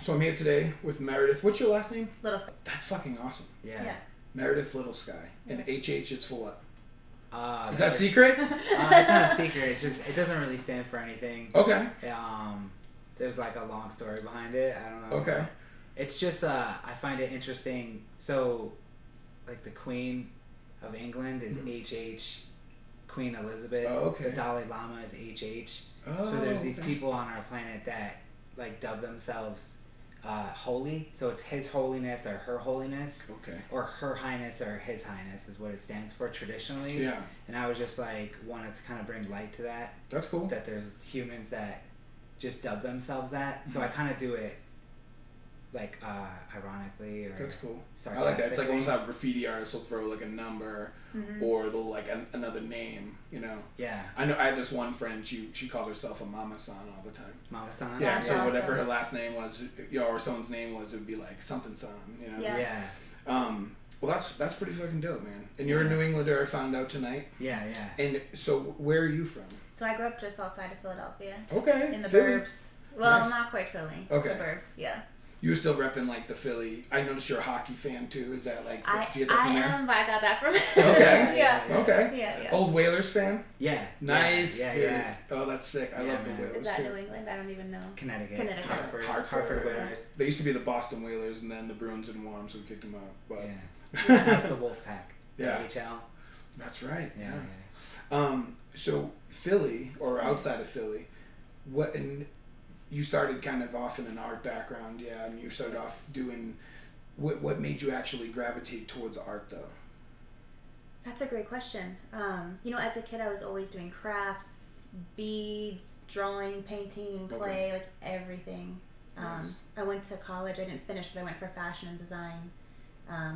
So I'm here today with Meredith. What's your last name? Little Sky. That's fucking awesome. Yeah. Meredith Little Sky. And HH is for what? Is That's that secret? it's not a secret. It's just, it doesn't really stand for anything. Okay. There's like a long story behind it. I don't know. Okay. It's just, I find it interesting. So, like the Queen of England is HH. Queen Elizabeth. Oh, okay. The Dalai Lama is HH. Oh, So there's these people on our planet that like dub themselves holy. So it's His Holiness or Her Holiness. Okay. Or Her Highness or His Highness is what it stands for traditionally. Yeah. And I was just like, wanted to kind of bring light to that. That's cool. That there's humans that just dub themselves that. So I kind of do it like ironically or that's cool. I sarcastically. like that. It's like almost how graffiti artists will throw like a number or they'll like another name, you know. Yeah. I know I had this one friend, she called herself a mama-san all the time. Mama-san? Yeah, That's so awesome. whatever her last name was, you know, or someone's name was, it would be like something-san, you know. Yeah. Well, that's pretty fucking dope, man. And you're a New Englander, I found out tonight. Yeah. And so where are you from? So I grew up just outside of Philadelphia. Okay. In the Philly. burbs. Well, Nice. not quite Philly. Okay. The burbs, yeah. You were still repping like the Philly. I noticed you're a hockey fan too. Is that like, do you get that I from there? am, but I got that from Okay. Yeah. Okay. Yeah. Old Whalers fan? Yeah. Nice. Yeah. dude. Yeah. Oh, that's sick. I Yeah, love the man. Whalers Is that too. New England? I don't even know. Connecticut. Hartford. Hartford Whalers. They used to be the Boston Whalers, and then the Bruins didn't want them, so we kicked them out. But Yeah. That's the Wolfpack. Yeah. HL. That's right. Yeah. So Philly or outside of Philly, what and you started kind of off in an art background, yeah, and you started off doing what made you actually gravitate towards art though? That's a great question. You know, as a kid, I was always doing crafts, beads, drawing, painting, play, like everything. Nice. I went to college. I didn't finish, but I went for fashion and design.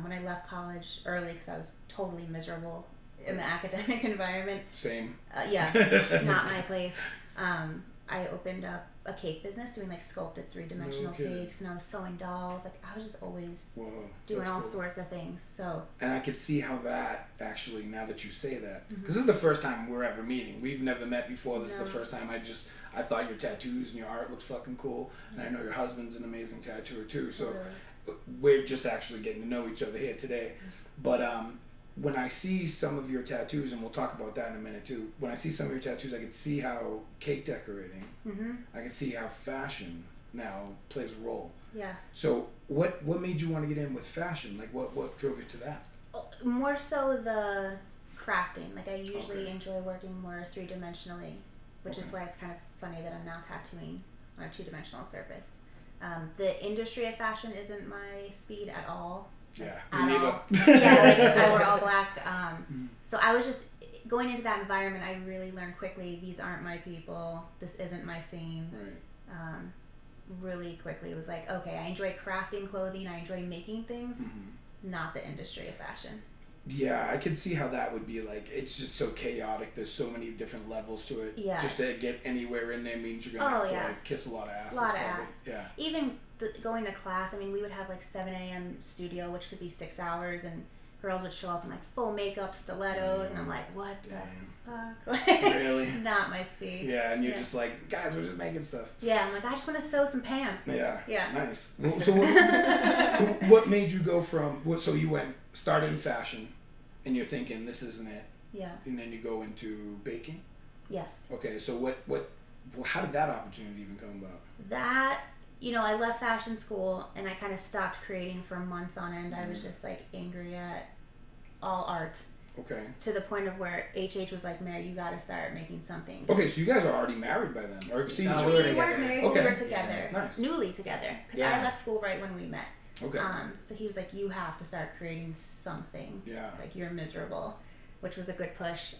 When I left college early, because I was totally miserable in the academic environment. Same. Yeah, not my place. I opened up a cake business doing like sculpted 3-dimensional cakes, and I was sewing dolls. Like I was just always doing all sorts of things. So. And I could see how that actually, now that you say that, because this is the first time we're ever meeting. We've never met before. This is the first time. I thought your tattoos and your art looked fucking cool, and I know your husband's an amazing tattooer too. So we're just actually getting to know each other here today. But when I see some of your tattoos, and we'll talk about that in a minute too, when I see some of your tattoos, I can see how cake decorating, I can see how fashion now plays a role. Yeah. So what made you want to get in with fashion? Like what drove you to that? More so the crafting. Like I usually enjoy working more 3-dimensionally, which is why it's kind of funny that I'm now tattooing on a 2-dimensional surface. The industry of fashion isn't my speed at all. Yeah, at me neither. all. Yeah, like I wear all black. So I was just going into that environment. I really learned quickly. These aren't my people. This isn't my scene. Right. Really quickly, it was like, okay, I enjoy crafting clothing. I enjoy making things, not the industry of fashion. Yeah, I can see how that would be like. It's just so chaotic. There's so many different levels to it. Yeah. Just to get anywhere in there means you're gonna have to like kiss a lot of asses. A lot of probably. ass. Yeah. Even going to class, I mean, we would have like 7 a.m. studio, which could be 6 hours, and girls would show up in like full makeup, stilettos, and I'm like, what the fuck? Like, really? Not my speed. Yeah, and you're just like, guys, we're just making stuff. Yeah, I'm like, I just want to sew some pants. Yeah. Yeah. Nice. So what made you go from? So you started in fashion, and you're thinking this isn't it. Yeah. And then you go into baking. Yes. Okay, so how did that opportunity even come about? That, you know, I left fashion school and I kind of stopped creating for months on end. I was just like angry at all art. Okay. To the point of where HH was like, Mary, you got to start making something. Okay, so you guys are already married by then, or see each We other? weren't married, Okay. we were together. Yeah. Nice. Newly together. Because I left school right when we met. Okay. So he was like, you have to start creating something. Yeah. Like, you're miserable, which was a good push.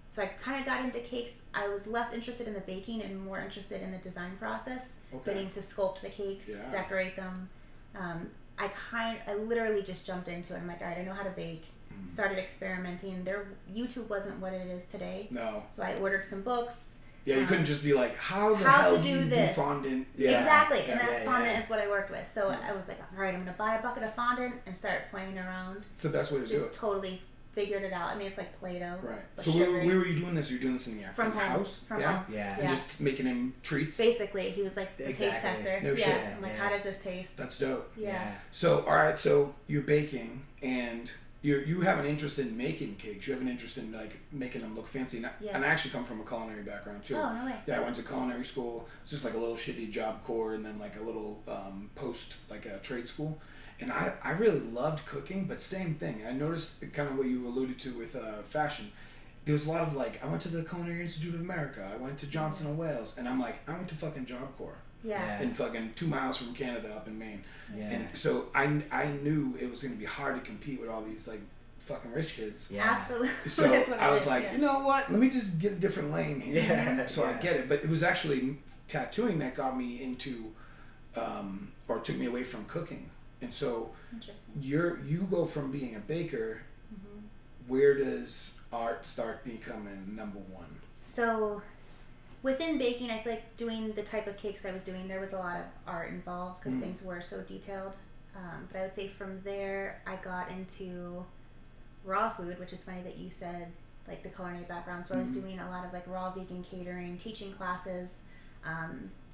So I kind of got into cakes. I was less interested in the baking and more interested in the design process. Getting to sculpt the cakes, decorate them. I literally just jumped into it. I'm like, all right, I know how to bake. Started experimenting. YouTube wasn't what it is today. No. So I ordered some books. Yeah, you couldn't just be like, how the hell do you do fondant? Yeah. Exactly, and that fondant is what I worked with. So I was like, all right, I'm going to buy a bucket of fondant and start playing around. It's the best way to do it. Just totally figured it out. I mean, it's like Play-Doh. Right. but So where sugary. were you doing this? You're doing this in your From home. house? From yeah? home. Yeah. And just making him treats? Basically, he was like the taste Exactly. tester. No yeah. shit. I'm like, Yeah. how does this taste? That's dope. Yeah. So, all right, so you're baking and you have an interest in making cakes. You have an interest in like making them look fancy. And I actually come from a culinary background too. Oh, no way. Yeah, I went to culinary school. It's just like a little shitty Job Corps and then like a little post, like a trade school. And I really loved cooking, but same thing. I noticed kind of what you alluded to with fashion. There was a lot of like, I went to the Culinary Institute of America. I went to Johnson & Wales. And I'm like, I went to fucking Job Corps. Yeah. And fucking 2 miles from Canada up in Maine. Yeah. And so I knew it was going to be hard to compete with all these like fucking rich kids. Yeah. Absolutely. So That's what I it was is, like, yeah. you know what? Let me just get a different lane here. Yeah. So I get it. But it was actually tattooing that got me into, or took me away from cooking. And so Interesting. you go from being a baker, Mm-hmm. where does art start becoming number one? So within baking, I feel like doing the type of cakes I was doing, there was a lot of art involved because things were so detailed. But I would say from there, I got into raw food, which is funny that you said like the culinary background. So I was doing a lot of like raw vegan catering, teaching classes,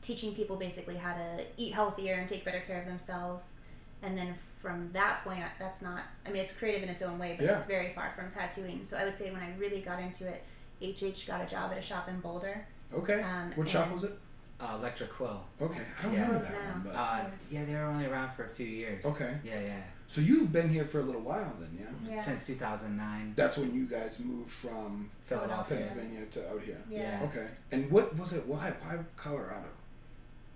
teaching people basically how to eat healthier and take better care of themselves. And then from that point, that's not, I mean, it's creative in its own way, but it's very far from tattooing. So I would say when I really got into it, HH got a job at a shop in Boulder. Okay. What shop was it? Electric Quill. Okay. I don't Yeah. remember Closed that now. one. But... Yeah, they were only around for a few years. Okay. Yeah, yeah. So you've been here for a little while then, yeah? Yeah. Since 2009. That's when you guys moved from Philadelphia. Pennsylvania to out here. Yeah. Okay. And what was it? Why Colorado?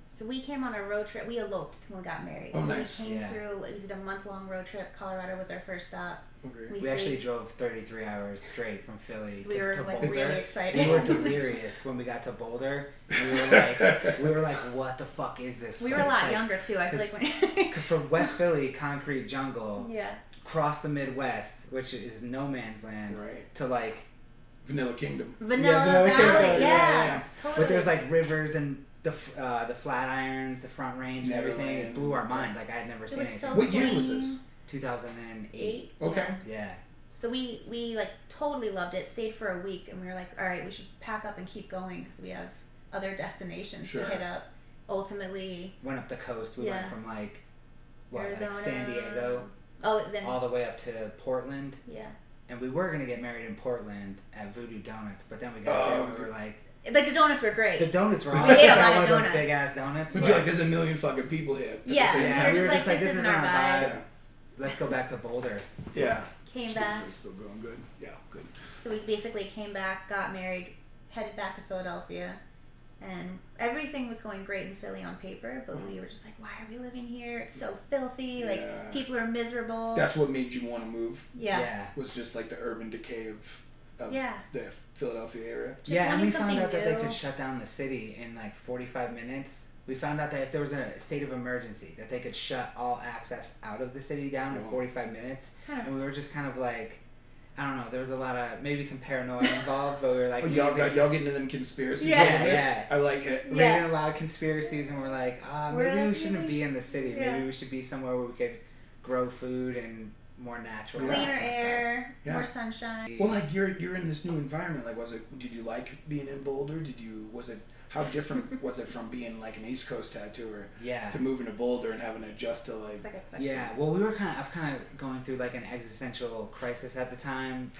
So we came on a road trip. We eloped when we got married. Oh, so nice. we came Yeah. through. We did a month-long road trip. Colorado was our first stop. Okay. We actually drove 33 hours straight from Philly So we were to like Boulder. really excited. We were delirious when we got to Boulder. We were like, what the fuck is this? We were a place? lot Like, younger too. I feel like when from West Philly, concrete jungle, yeah. across the Midwest, which is no man's land, Right. to like, Vanilla Kingdom. Vanilla Vanilla Valley. Kingdom. Yeah. Totally. but there's like rivers and the Flatirons, the Front Range, and everything. It blew our mind. Like I had never seen was anything. so What year was clean. this? 2008. Okay. Yeah. So we like totally loved it. Stayed for a week, and we were like, all right, we should pack up and keep going because we have other destinations Sure. to hit up. Ultimately, Went up the coast. We Yeah. went from like, what, Arizona, like San Diego, Oh, then all the way up to Portland. yeah. And we were gonna get married in Portland at Voodoo Donuts, but then we got there and we were like, Like the donuts were great. the donuts were We awesome. ate a We got lot of one of those donuts. big ass donuts. But but- you're like, there's a million fucking people here. at the Yeah. same Yeah, time. we we were were just like, this isn't our vibe. Yeah. Let's go back to Boulder. Yeah. Came Still- back. Still going good. Yeah, good. So we basically came back, got married, headed back to Philadelphia, and everything was going great in Philly on paper, but we were just like, why are we living here? It's so filthy. Yeah. Like, people are miserable. That's what made you want to move. yeah. Was just like the urban decay of Yeah. the Philadelphia area. Just yeah, and wanting we found something out that they new. could shut down the city in like 45 minutes. We found out that if there was a state of emergency, that they could shut all access out of the city down in Wow. 45 minutes. Kind of. And we were just kind of like, I don't know, there was a lot of, maybe some paranoia involved, but we were like, Oh, y'all getting into them conspiracies. Yeah. a little bit? Yeah. I like it. reading Yeah. a lot of conspiracies, and we're like, We're maybe we like, shouldn't maybe be in the city. yeah. Maybe we should be somewhere where we could grow food and more natural. Yeah. Cleaner and stuff. air, Yeah. more sunshine. Well, like you're in this new environment. Like, did you like being in Boulder? How different was it from being like an East Coast tattooer Yeah. to moving to Boulder and having to adjust to like? It's like a question. Yeah, well, I was kind of going through like an existential crisis at the time,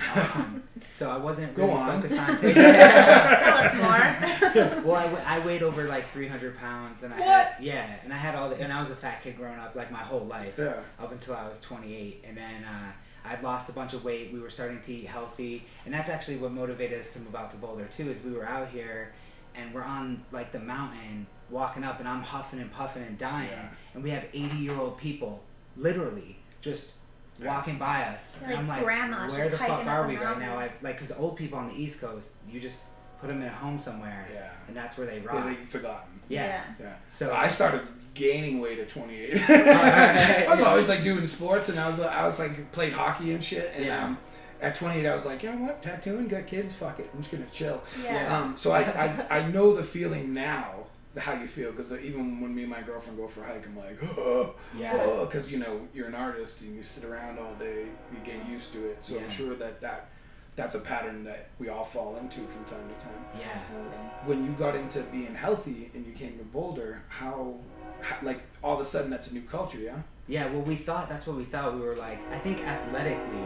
so I wasn't Go really on. focused on taking. Tell us more. Well, I weighed over like 300 pounds, and I What? and I had and I was a fat kid growing up like my whole life, Yeah. up until I was 28, and then I'd lost a bunch of weight. We were starting to eat healthy, and that's actually what motivated us to move out to Boulder too. Is we were out here, and we're on like the mountain walking up, and I'm huffing and puffing and dying, Yeah. and we have 80-year-old people literally just walking by us. Like And I'm like, grandmas where just the fuck hiking up are a we right mountain. now? Because old people on the East Coast, you just put them in a home somewhere, Yeah. and that's where they rock. They've forgotten. Yeah. Yeah. So I started gaining weight at 28. right. I was always like doing sports, and I was like played hockey and shit. And Yeah. at 28, I was like, you know what, tattooing, got kids, fuck it, I'm just gonna chill. Yeah. So I know the feeling now, how you feel, because even when me and my girlfriend go for a hike, I'm like, because you know you're an artist and you sit around all day, you get used to it. So I'm sure that's a pattern that we all fall into from time to time. Yeah, absolutely. When you got into being healthy and you came to Boulder, how like all of a sudden that's a new culture, yeah? Yeah, well, that's what we thought. We were like, I think athletically,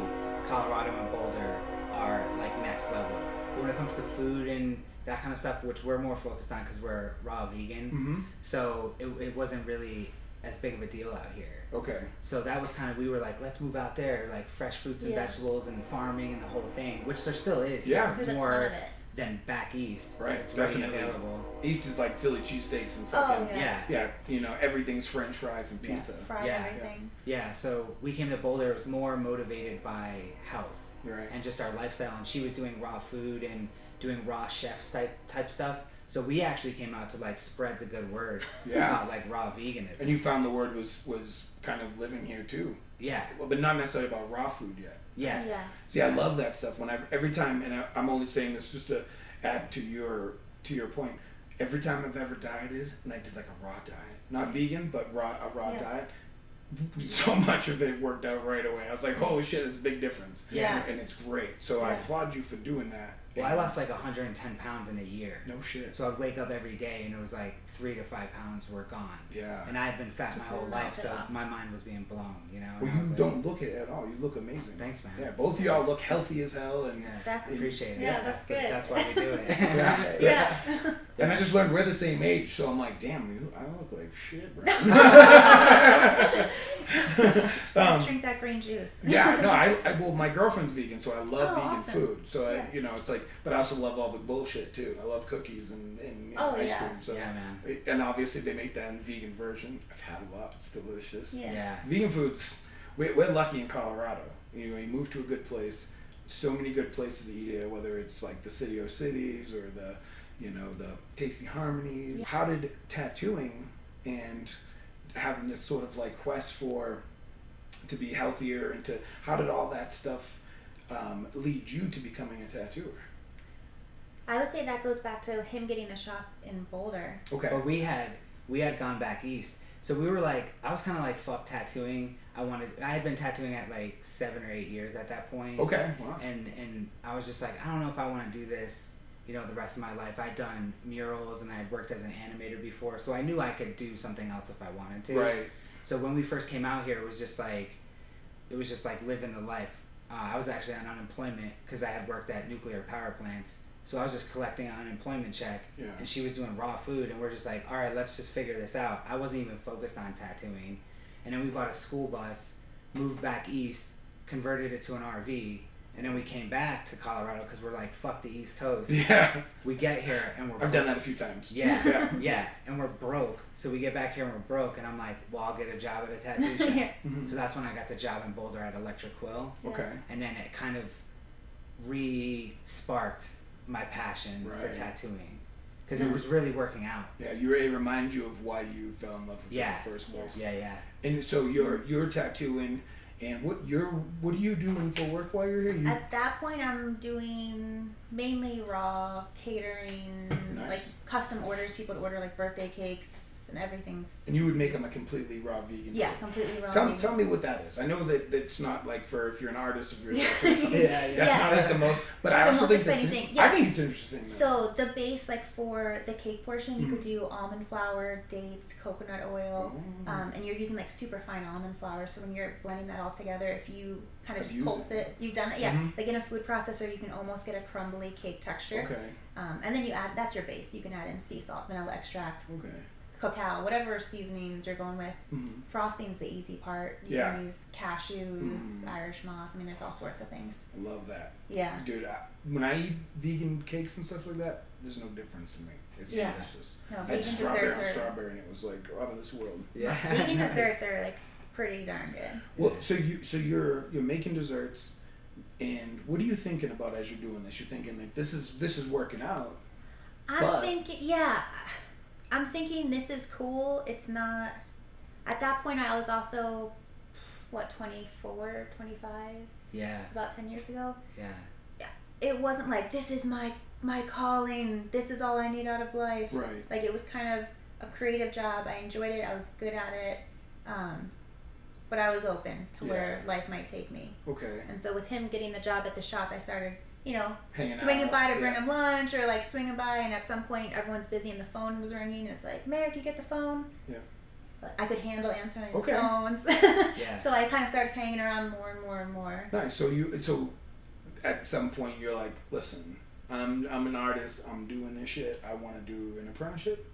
Colorado and Boulder are like next level. But when it comes to food and that kind of stuff, which we're more focused on because we're raw vegan, so it wasn't really as big of a deal out here. Okay. So that was kind of, we were like, let's move out there, like fresh fruits and vegetables and farming and the whole thing, which there still is. Yeah. There's more a ton of it. Than back east. Right, It's definitely. really available. East is like Philly cheesesteaks and fucking, Yeah, you know, everything's French fries and pizza. Fried everything. Yeah, so we came to Boulder, it was more motivated by health. Right. And just our lifestyle, and she was doing raw food and doing raw chefs type stuff. So we actually came out to like spread the good word about like raw veganism. And you found the word was kind of living here too. Yeah. Well, but not necessarily about raw food yet. Yeah. See, I love that stuff. Every time, and I'm only saying this just to add to your point. Every time I've ever dieted, and I did like a raw diet, not vegan, but a raw diet. So much of it worked out right away. I was like, holy shit, there's a big difference. Yeah. And it's great. So I applaud you for doing that. Well, I lost like 110 pounds in a year. No shit. So I'd wake up every day and it was like 3 to 5 pounds were gone. Yeah. And I had been fat Just my whole life, so up. my mind was being blown, you know? Well, you don't look it at all. You look amazing. Thanks, man. Yeah, both of y'all look healthy as hell. And That's appreciate it. Yeah, that's good. That's why we do it. Yeah. And I just learned we're the same age, so I'm like, damn, I look like shit, bro. Drink that green juice. Yeah, no, well, my girlfriend's vegan, so I love vegan awesome. food. So you know, it's like, but I also love all the bullshit too. I love cookies and you know, ice cream. So yeah, man. And obviously they make that in vegan version. I've had a lot. It's delicious. Yeah. Vegan foods. We're lucky in Colorado. You know, you move to a good place. So many good places to eat here, whether it's like the City of Cities or the, you know, the Tasty Harmonies. How did tattooing and having this sort of like quest to be healthier and how did all that stuff lead you to becoming a tattooer? I would say that goes back to him getting the shop in Boulder. Okay. But we had gone back east. So we were like, I was kind of like, fuck tattooing. I had been tattooing at like 7 or 8 years at that point. Okay. Wow. And I was just like, I don't know if I want to do this, you know, the rest of my life. I'd done murals and I had worked as an animator before, so I knew I could do something else if I wanted to. Right. So when we first came out here, it was just like living the life. I was actually on unemployment because I had worked at nuclear power plants. So I was just collecting an unemployment check, and she was doing raw food, and we're just like, all right, let's just figure this out. I wasn't even focused on tattooing. And then we bought a school bus, moved back east, converted it to an RV, and then we came back to Colorado because we're like, fuck the East Coast. Yeah. We get here and I've done that a few times. Yeah, and we're broke. So we get back here and we're broke, and I'm like, well, I'll get a job at a tattoo shop. Mm-hmm. So that's when I got the job in Boulder at Electric Quill. Okay. And then it kind of re-sparked my passion for tattooing because it was really working out. Yeah, it reminds you of why you fell in love with it in the first place. Yeah. And so you're tattooing, and what are you doing for work while you're here? At that point, I'm doing mainly raw catering, like custom orders. People would order like birthday cakes and everything's. And you would make them a completely raw vegan. Yeah, completely raw. Tell me what that is. I know that it's not like for if you're an artist, if you're a tattoo, that's not like the most. But I also think that's thing. I think it's interesting. So the base, like for the cake portion, you could do almond flour, dates, coconut oil, and you're using like super fine almond flour. So when you're blending that all together, if you kind of just pulse it, you've done that. Yeah, like in a food processor, you can almost get a crumbly cake texture. Okay. And then you add, that's your base. You can add in sea salt, vanilla extract. Okay. Cacao, whatever seasonings you're going with. Frosting's the easy part. You can use cashews, Irish moss. I mean, there's all sorts of things. I love that. Yeah. Dude, when I eat vegan cakes and stuff like that, there's no difference to me. It's delicious. No, I vegan had strawberry desserts on strawberry, and it was like out of this world. Yeah. Vegan desserts are like pretty darn good. Well, so you're making desserts, and what are you thinking about as you're doing this? You're thinking like this is working out. I'm thinking this is cool. It's not. At that point, I was also, 24, 25? Yeah. About 10 years ago. Yeah. It wasn't like, this is my calling. This is all I need out of life. Right. Like, it was kind of, a creative job. I enjoyed it. I was good at it. But I was open to where life might take me. Okay. And so with him getting the job at the shop, I started, you know, hanging swinging out, by to bring him lunch, or like swinging by, and at some point everyone's busy and the phone was ringing, and it's like, Mary, can you get the phone? Yeah. But I could handle answering Okay. phones. Yeah. So I kind of started hanging around more and more and more. Nice. So at some point you're like, listen, I'm an artist. I'm doing this shit. I want to do an apprenticeship.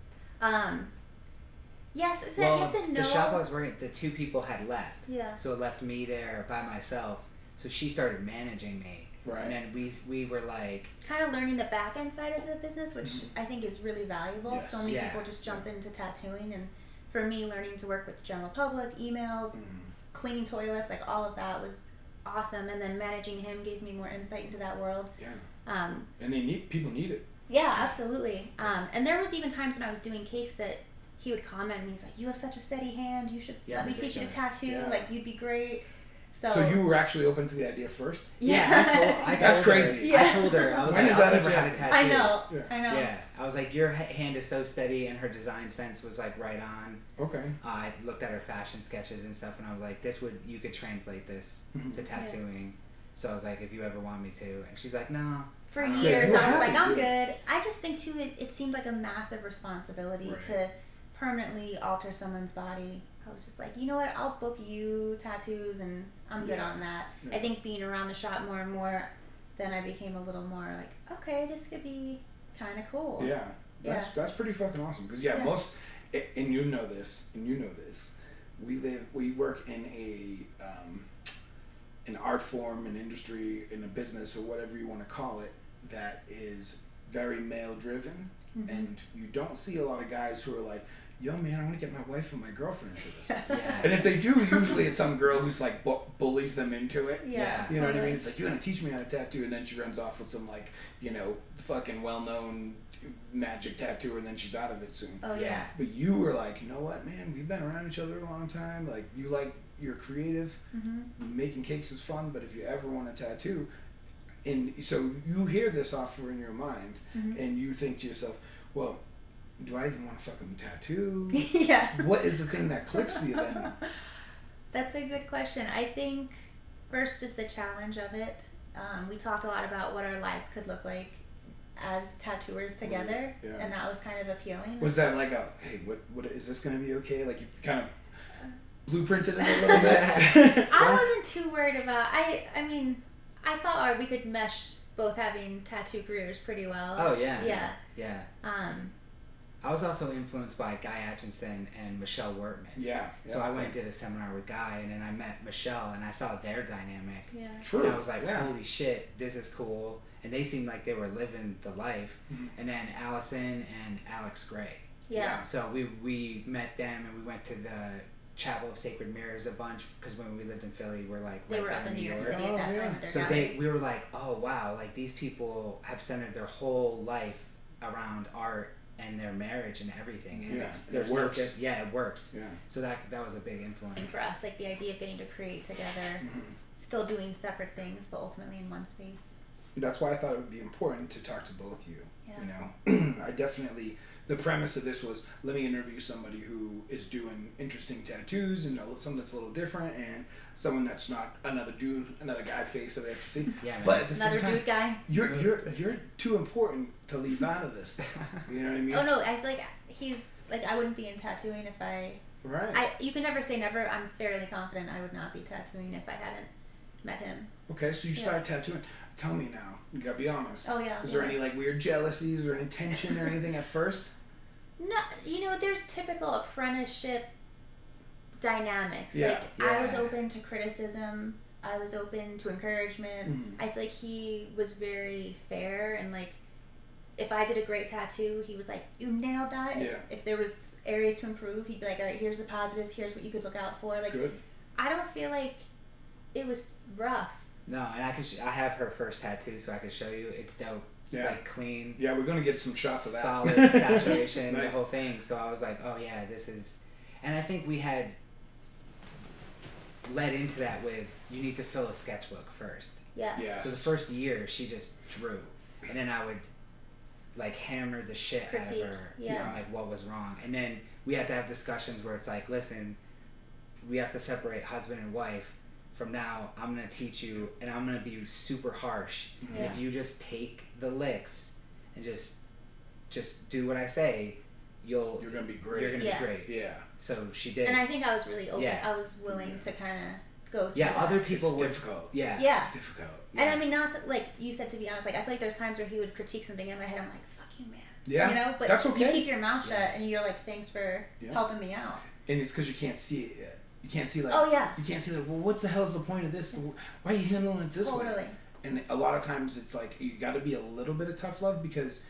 Yes, Well, yes and no. the shop I was working at, the 2 people had left. Yeah. So it left me there by myself. So she started managing me. Right. And then we were like... kind of learning the back end side of the business, which I think is really valuable. Yes. So many people just jump into tattooing, and for me, learning to work with the general public, emails, cleaning toilets, like all of that was awesome. And then managing him gave me more insight into that world. Yeah. And people need it. Yeah, absolutely. And there was even times when I was doing cakes that he would comment, and he's like, "You have such a steady hand. You should let me teach you to tattoo. Yeah. Like, you'd be great." So you were actually open to the idea first? Yeah, I told That's her, crazy. I told her, I was When like, is I'll that teach her how a to job? tattoo. I know. Yeah, I was like, your hand is so steady, and her design sense was like right on. Okay. I looked at her fashion sketches and stuff, and I was like, you could translate this to tattooing. So I was like, if you ever want me to. And she's like, no. For years, I was like, I'm good. I just think, too, it seemed like a massive responsibility to permanently alter someone's body. I was just like, you know what, I'll book you tattoos, and I'm good on that. I think being around the shop more and more, then I became a little more like, okay, this could be kind of cool. Yeah. That's pretty fucking awesome. Because, most, and you know this, we work in an art form, an industry, in a business, or whatever you want to call it, that is very male driven. And you don't see a lot of guys who are like, yo, man, I want to get my wife and my girlfriend into this. And if they do, usually it's some girl who's like bullies them into it. Yeah. You know what I mean? It's like, you're going to teach me how to tattoo, and then she runs off with some, like, you know, fucking well-known magic tattoo, and then she's out of it soon. Oh, yeah. But you were like, you know what, man? We've been around each other a long time. Like, you're creative. Making cakes is fun, but if you ever want a tattoo, and so you hear this offer in your mind, and you think to yourself, well, do I even want to fucking tattoo? Yeah. What is the thing that clicks for you then? That's a good question. I think first just the challenge of it. We talked a lot about what our lives could look like as tattooers together, and that was kind of appealing. Was that like hey, what is this going to be okay? Like, you kind of blueprinted it a little bit? I wasn't too worried about. I mean, I thought we could mesh both having tattoo careers pretty well. Oh yeah. Yeah. I was also influenced by Guy Atchison and Michelle Wortman. Yeah. So I went and did a seminar with Guy, and then I met Michelle, and I saw their dynamic. Yeah. True. And I was like, holy shit, this is cool. And they seemed like they were living the life. And then Allison and Alex Gray. Yeah. So we met them, and we went to the Chapel of Sacred Mirrors a bunch, because when we lived in Philly, we're like they were up in New York City at that time with their So we were like, oh wow, like these people have centered their whole life around art and their marriage and everything, and it works. It works. Yeah. So that was a big influence. And for us, like the idea of getting to create together, still doing separate things, but ultimately in one space. That's why I thought it would be important to talk to both you. Yeah. You know, I definitely, the premise of this was, let me interview somebody who is doing interesting tattoos and something that's a little different, and someone that's not another guy face that they have to see. Yeah, but at the another same time, dude guy. You're too important to leave out of this. You know what I mean? Oh no, I feel like he's like, I wouldn't be in tattooing if I. Right. You can never say never. I'm fairly confident I would not be tattooing if I hadn't met him. Okay, so you started tattooing. Tell me now. You gotta be honest. Oh yeah. Was there any like weird jealousies or any tension or anything at first? No, there's typical apprenticeship dynamics. Yeah. I was open to criticism. I was open to encouragement. I feel like he was very fair, and like if I did a great tattoo, he was like, you nailed that. Yeah. If there was areas to improve, he'd be like, all right, here's the positives, here's what you could look out for. Like, good. I don't feel like it was rough. No, and I have her first tattoo, so I can show you. It's dope. Yeah. Like clean. Yeah, we're gonna get some shots of that. Solid saturation, Nice. the whole thing. So I was like, oh yeah, this is, and I think we had led into that with, you need to fill a sketchbook first. Yes. Yes. So the first year she just drew, and then I would like hammer the shit Critique. out of her. Yeah. Like what was wrong. And then we have to have discussions where it's like, listen, we have to separate husband and wife. From now, I'm going to teach you, and I'm going to be super harsh. Yeah. And if you just take the licks and just do what I say, you're going to be great. You're going to be great. Yeah. So she did. And I think I was really open. Yeah. I was willing to kind of go through that. Other people it's were difficult. Yeah. Yeah. It's difficult. Yeah. And I mean, not to, like you said, to be honest, like I feel like there's times where he would critique something in my head. I'm like, fuck you, man. Yeah. You know, but that's okay. you keep your mouth shut and you're like, thanks for helping me out. And it's because you can't see it yet. You can't see like. Oh yeah. You can't see like, well, what the hell's the point of this? Why are you handling it this way? Totally. And a lot of times it's like you got to be a little bit of tough love because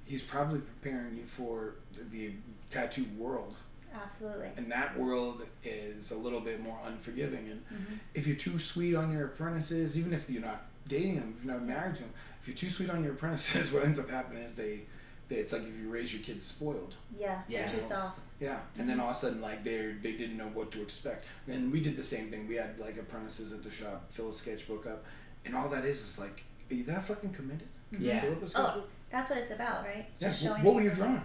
he's probably preparing you for the tattoo world. Absolutely. And that world is a little bit more unforgiving. And if you're too sweet on your apprentices, even if you're not dating them, if you're not married to them, if you're too sweet on your apprentices, what ends up happening is it's like if you raise your kids spoiled. Yeah. They're too soft. Yeah, and then all of a sudden, like they didn't know what to expect. And we did the same thing. We had like apprentices at the shop fill a sketchbook up, and all that is like, are you that fucking committed? Yeah. Fill up a sketchbook? That's what it's about, right? Yeah. Just showing What were you drawing?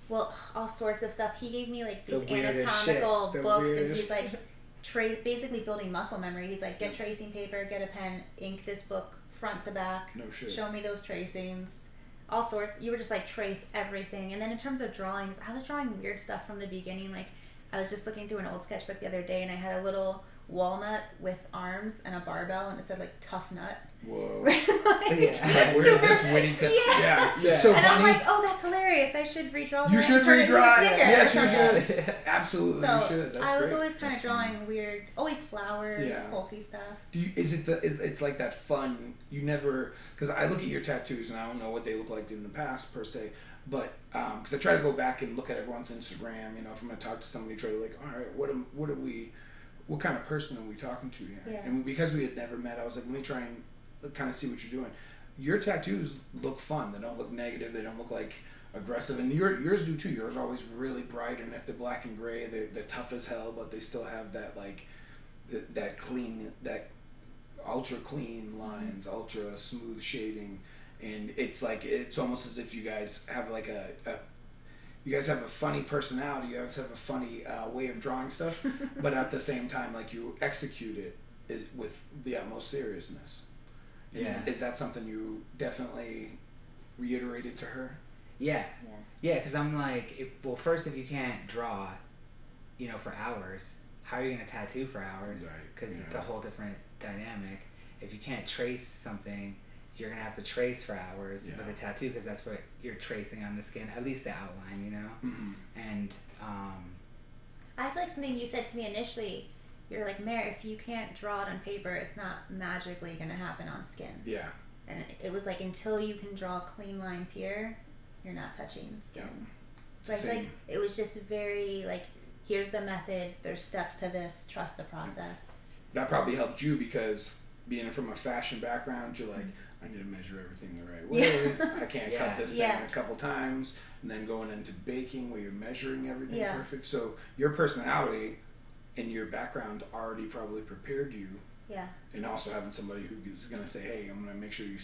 Well, all sorts of stuff. He gave me like these The weirdest anatomical shit. books, and he's like, basically building muscle memory. He's like, get tracing paper, get a pen, ink this book front to back. No shit. Show me those tracings. All sorts. You were just like trace everything. And then in terms of drawings, I was drawing weird stuff from the beginning. Like I was just looking through an old sketchbook the other day, and I had a little walnut with arms and a barbell, and it said like tough nut. Whoa. Like, like where this witty cut. Yeah. So and funny. I'm like, oh, that's hilarious. I should redraw that. You should and turn it into a redraw it. sticker Yes, or you something. should. Absolutely, So you should. That's I was great. always kind of That's drawing weird, always flowers, Yeah. folky stuff. It's like that fun, you never, because I look at your tattoos and I don't know what they look like in the past per se, but because I try to go back and look at everyone's Instagram, you know, if I'm going to talk to somebody, try to like, all right, what kind of person are we talking to here? Yeah. And because we had never met, I was like, let me try and kind of see what you're doing. Your tattoos look fun. They don't look negative. They don't look like aggressive. And yours do too. Yours are always really bright. And if they're black and gray, they're tough as hell, but they still have that like, that clean, that ultra clean lines, ultra smooth shading. And it's like, it's almost as if you guys have like you guys have a funny personality. You guys have a funny way of drawing stuff, but at the same time, like you execute it with the utmost seriousness. Is that something you definitely reiterated to her? Yeah, because I'm like, first, if you can't draw, you know, for hours, how are you going to tattoo for hours? Because it's a whole different dynamic. If you can't trace something, you're going to have to trace for hours with a tattoo, because that's what you're tracing on the skin, at least the outline, you know? And I feel like something you said to me initially, you're like, Mare, if you can't draw it on paper, it's not magically going to happen on skin. Yeah. And it was like, until you can draw clean lines here, you're not touching skin. Yeah. So I feel like it was just very like, here's the method, there's steps to this, trust the process. That probably helped you, because being from a fashion background, you're like, I need to measure everything the right way. I can't cut this thing a couple times. And then going into baking where you're measuring everything perfect. So your personality and your background already probably prepared you. Yeah. And also having somebody who is going to say, hey, I'm going to make sure you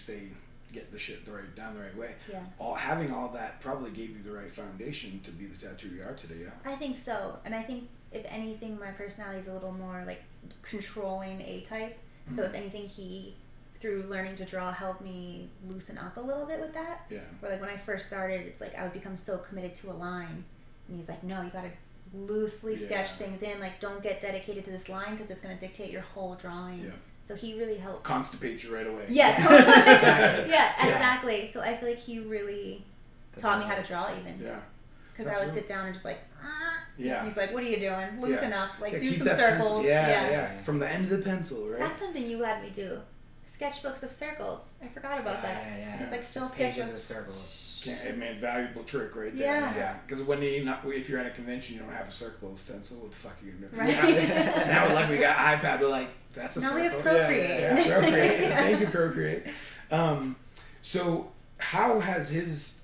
get the shit down the right way. Yeah. Having all that probably gave you the right foundation to be the tattooer you are today, I think so. And I think, if anything, my personality is a little more like controlling A-type. So if anything, he, through learning to draw, helped me loosen up a little bit with that. Yeah. Where like when I first started, it's like I would become so committed to a line. And he's like, no, you got to loosely sketch things in, like don't get dedicated to this line because it's going to dictate your whole drawing. Yeah. So he really helped. Constipate you right away. Yeah, totally. Exactly. So I feel like he really taught me how to draw even. Yeah. Because I would sit down and just like, yeah. He's like, what are you doing? Loosen up. Like do some circles. Yeah. From the end of the pencil, right? That's something you had me do. Sketchbooks of circles. I forgot about that. Yeah. He's like, fill sketches of circles. I mean, valuable trick right there. Yeah. Because if you're at a convention, you don't have a circle stencil. What the fuck are you doing? Right. Now, like we got iPad, we're like, that's a circle. Now we have Procreate. Yeah, Procreate. Thank you, Procreate. So how has his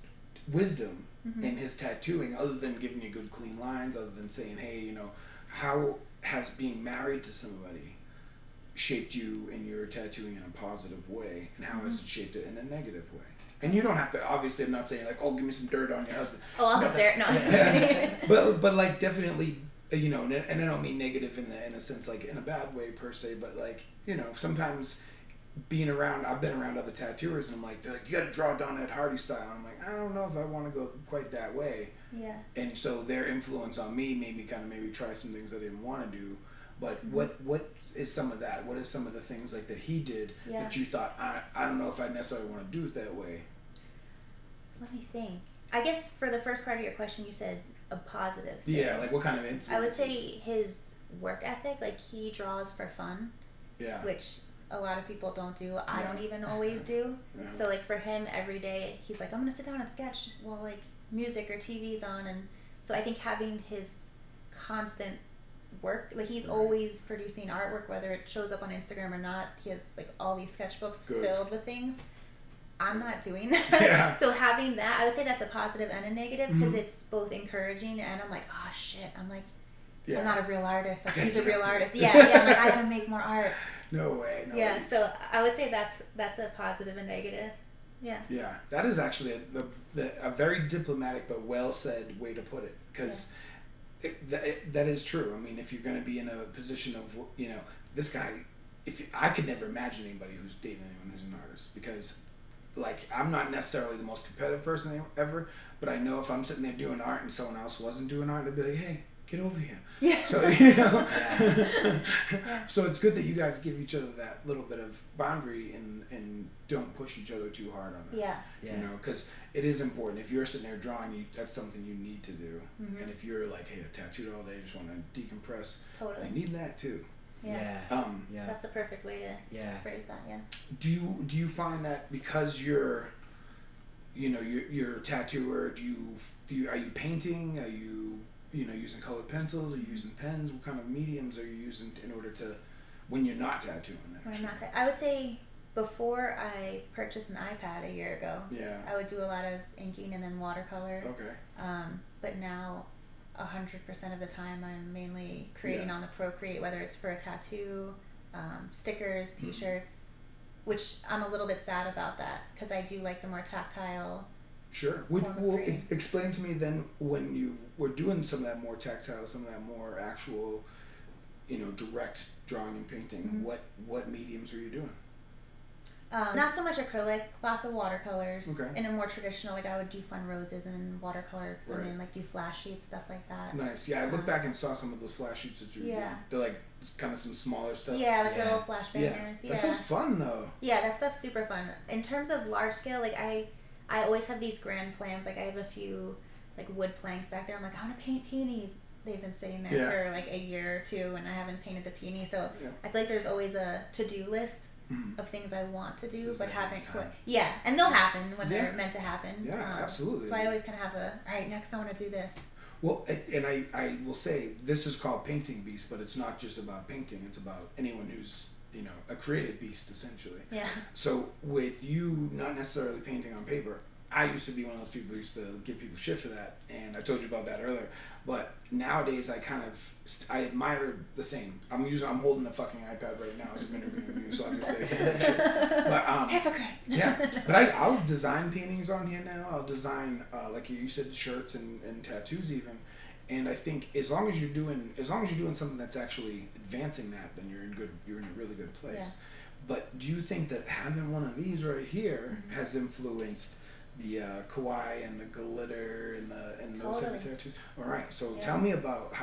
wisdom in his tattooing, other than giving you good clean lines, other than saying, hey, you know, how has being married to somebody shaped you in your tattooing in a positive way, and how has it shaped it in a negative way? And you don't have to, obviously I'm not saying like, oh, give me some dirt on your husband. Oh, I'll get dirt. No, I'm just kidding. But like definitely, you know, and I don't mean negative in a sense like in a bad way per se, but like, you know, sometimes I've been around other tattooers and I'm like, they're like, you gotta draw Don Ed Hardy style. I'm like, I don't know if I want to go quite that way. Yeah. And so their influence on me made me kind of maybe try some things I didn't want to do. But what is some of that? What is some of the things like that he did that you thought, I don't know if I necessarily want to do it that way? Let me think. I guess for the first part of your question, you said a positive thing. Yeah, like what kind of influence? I would say his work ethic, like he draws for fun. Yeah. Which a lot of people don't do. I don't even always do. Yeah. So like for him, every day, he's like, I'm going to sit down and sketch while like music or TV's on. And so I think having his constant work, like he's always producing artwork, whether it shows up on Instagram or not. He has like all these sketchbooks filled with things. I'm not doing that. Yeah. So having that, I would say that's a positive and a negative because it's both encouraging and I'm like, oh shit, I'm like, I'm not a real artist. Like he's a real artist. Yeah, I'm like, I gotta make more art. No way. No yeah, way. So I would say that's a positive and negative. Yeah. Yeah, that is actually a very diplomatic but well said way to put it because that is true. I mean, if you're going to be in a position of, you know, this guy, I could never imagine anybody who's dating anyone who's an artist because, like, I'm not necessarily the most competitive person ever, but I know if I'm sitting there doing art and someone else wasn't doing art, they'd be like, hey, get over here. Yeah. So, you know, so it's good that you guys give each other that little bit of boundary and don't push each other too hard on it. Yeah. You know, because it is important. If you're sitting there drawing, that's something you need to do. Mm-hmm. And if you're like, hey, I tattooed all day, just want to decompress. Totally. You need that too. Yeah. That's the perfect way to phrase that. Yeah. Do you find that because you're a tattooer, are you painting? Are you using colored pencils? Are you using pens? What kind of mediums are you using in order to, when you're not tattooing? When I'm not I would say before I purchased an iPad a year ago, I would do a lot of inking and then watercolor. Okay. But now 100% of the time I'm mainly creating on the Procreate, whether it's for a tattoo, stickers, t-shirts, which I'm a little bit sad about that because I do like the more tactile. Sure. Explain to me then when you were doing some of that more tactile, some of that more actual, direct drawing and painting, what mediums were you doing? Not so much acrylic, lots of watercolors. Okay. In a more traditional, like I would do fun roses and watercolor them in, like do flash sheets, stuff like that. Nice. Yeah, I looked back and saw some of those flash sheets that you were doing. They're like kind of some smaller stuff. Yeah, like little flash bangers. Yeah. That sounds fun though. Yeah, that stuff's super fun. In terms of large scale, like I always have these grand plans. Like I have a few like wood planks back there. I'm like, I want to paint peonies. They've been sitting there for like a year or two and I haven't painted the peony. So I feel like there's always a to-do list of things I want to do, but haven't quite. Yeah, and they'll happen when they're meant to happen. Yeah, absolutely. So I always kind of have all right, next I want to do this. Well, and I will say, this is called Painting Beast, but it's not just about painting. It's about anyone who's, a creative beast, essentially. Yeah. So with you not necessarily painting on paper, I used to be one of those people who used to give people shit for that, and I told you about that earlier. But nowadays, I admire the same. I'm holding the fucking iPad right now as I'm interviewing you, so I'll just say shit. But hypocrite. Yeah, but I'll design paintings on here now. I'll design like you said, shirts and tattoos even. And I think as long as you're doing something that's actually advancing that, then you're in a really good place. Yeah. But do you think that having one of these right here has influenced the Kawai and the glitter and those type of tattoos? All right, so tell me about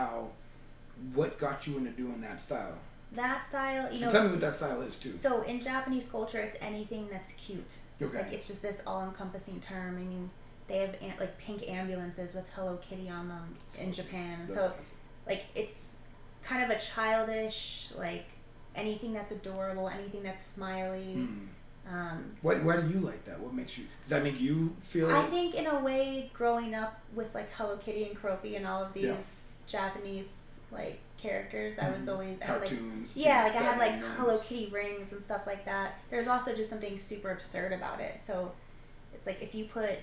what got you into doing that style. That style, and tell me what that style is too. So in Japanese culture, it's anything that's cute. Okay. Like it's just this all-encompassing term. I mean, they have like pink ambulances with Hello Kitty on them in Japan, and so awesome. Like it's kind of a childish, like anything that's adorable, anything that's smiley. Why do you like that? What makes you? Does that make you feel? I think in a way, growing up with like Hello Kitty and Croppy and all of these Japanese like characters, I was always cartoons. I had like Hello Kitty rings and stuff like that. There's also just something super absurd about it. So it's like if you put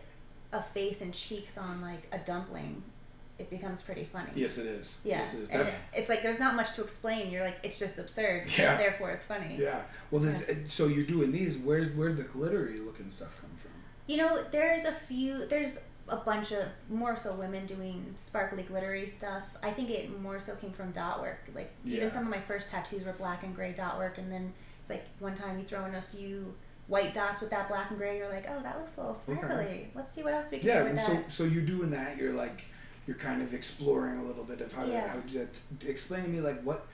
a face and cheeks on like a dumpling, it becomes pretty funny. Yes, it is. Yeah. Yes, it is. And it's like there's not much to explain. You're like, it's just absurd. Yeah. Therefore, it's funny. Yeah. Well, so you're doing these. Where'd the glittery looking stuff come from? You know, there's a bunch of more so women doing sparkly glittery stuff. I think it more so came from dot work. Like even some of my first tattoos were black and gray dot work, and then it's like one time you throw in a few white dots with that black and gray, you're like, oh, that looks a little sparkly. Okay. Let's see what else we can do with that. So you're doing that. You're kind of exploring a little bit of how to explain to me like what.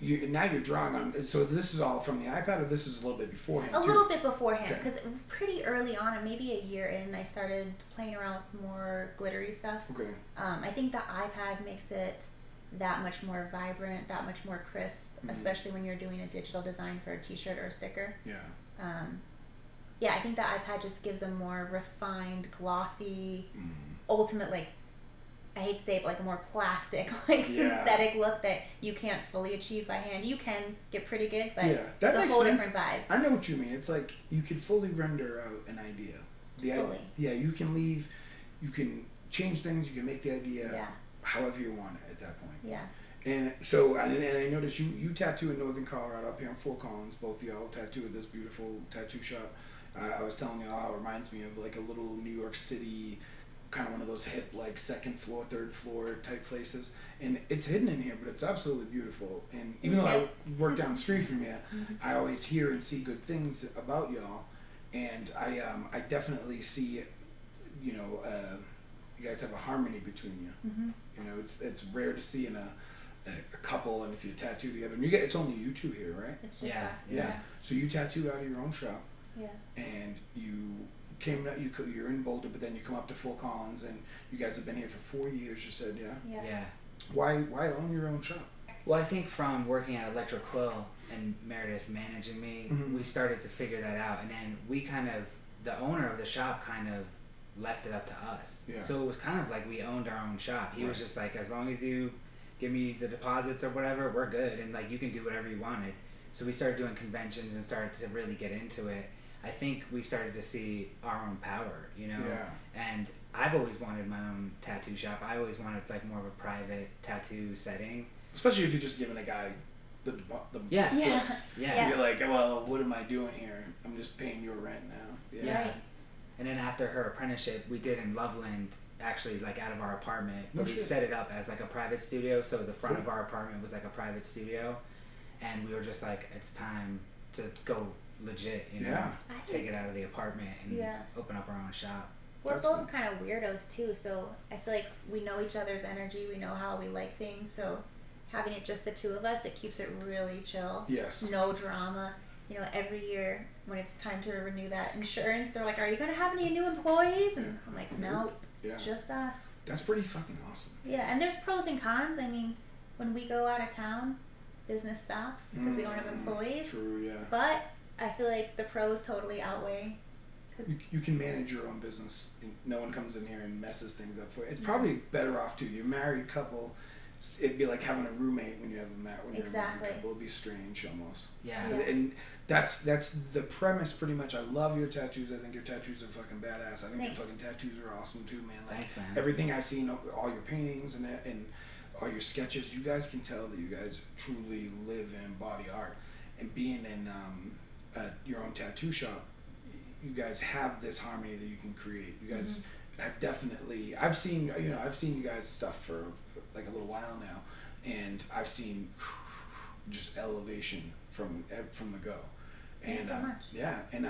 Now you're drawing on. So this is all from the iPad, or this is a little bit beforehand? A little bit beforehand, because pretty early on, maybe a year in, I started playing around with more glittery stuff. Okay. I think the iPad makes it that much more vibrant, that much more crisp, especially when you're doing a digital design for a T-shirt or a sticker. Yeah. I think the iPad just gives a more refined, glossy, ultimate like. I hate to say it, but like a more plastic, like synthetic look that you can't fully achieve by hand. You can get pretty good, but it's a whole different vibe. I know what you mean. It's like you can fully render out an idea. You can change things. You can make the idea however you want it at that point. Yeah. And so, and I noticed you tattoo in Northern Colorado, up here in Fort Collins. Both of y'all tattoo at this beautiful tattoo shop. I was telling y'all how it reminds me of like a little New York City, kind of one of those hip, like second floor, third floor type places. And it's hidden in here, but it's absolutely beautiful. And even though I work down the street from you, I always hear and see good things about y'all. And I definitely see, you guys have a harmony between you. You know, it's rare to see in a couple, and if you tattoo together. And it's only you two here, right? It's just us. Yeah. So you tattoo out of your own shop. Yeah. And you're in Boulder, but then you come up to Fort Collins, and you guys have been here for 4 years. You said, yeah. Why own your own shop? Well, I think from working at Electric Quill and Meredith managing me, we started to figure that out, and then the owner of the shop kind of left it up to us. Yeah. So it was kind of like we owned our own shop. He was just like, as long as you give me the deposits or whatever, we're good, and like you can do whatever you wanted. So we started doing conventions and started to really get into it. I think we started to see our own power, and I've always wanted my own tattoo shop. I always wanted like more of a private tattoo setting. Especially if you're just giving a guy the slips. Yeah. You're like, well, what am I doing here? I'm just paying your rent now. Yeah. Right. And then after her apprenticeship, we did in Loveland, actually like out of our apartment, but we set it up as like a private studio. So the front of our apartment was like a private studio, and we were just like, it's time to go legit, take it out of the apartment and open up our own shop. We're both kind of weirdos too, so I feel like we know each other's energy, we know how we like things, so having it just the two of us, it keeps it really chill. Yes. No drama. Every year when it's time to renew that insurance, they're like, are you going to have any new employees? And I'm like, nope, just us. That's pretty fucking awesome. Yeah, and there's pros and cons. I mean, when we go out of town, business stops because we don't have employees. True, yeah. But I feel like the pros totally outweigh. You can manage your own business. No one comes in here and messes things up for you. It's probably better off too. You're a married couple. It'd be like having a roommate when you're a married couple. It'd be strange almost. Yeah. And that's the premise pretty much. I love your tattoos. I think your tattoos are fucking badass. I think your fucking tattoos are awesome too, man. Like, thanks, man. Everything I've seen, all your paintings and all your sketches, you guys can tell that you guys truly live and embody art. And being in your own tattoo shop, you guys have this harmony that you can create. You guys have definitely. I've seen you guys stuff for like a little while now, and I've seen just elevation from the go. Thanks so much. Yeah, and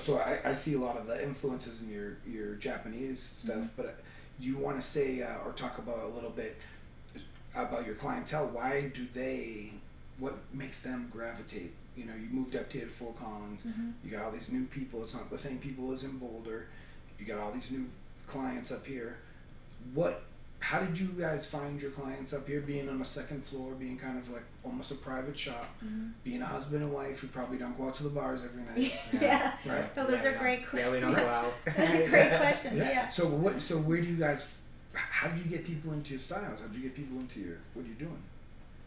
so I see a lot of the influences in your Japanese stuff, but you want to say or talk about a little bit about your clientele. What makes them gravitate? You moved up to Fort Collins. You got all these new people. It's not the same people as in Boulder. You got all these new clients up here. How did you guys find your clients up here, being on the second floor, being kind of like almost a private shop, being a husband and wife who probably don't go out to the bars every night? Right. No, those are great questions. Yeah, we don't go out. Great questions, yeah. So where do you guys, how do you get people into your styles? How do you get people into what are you doing?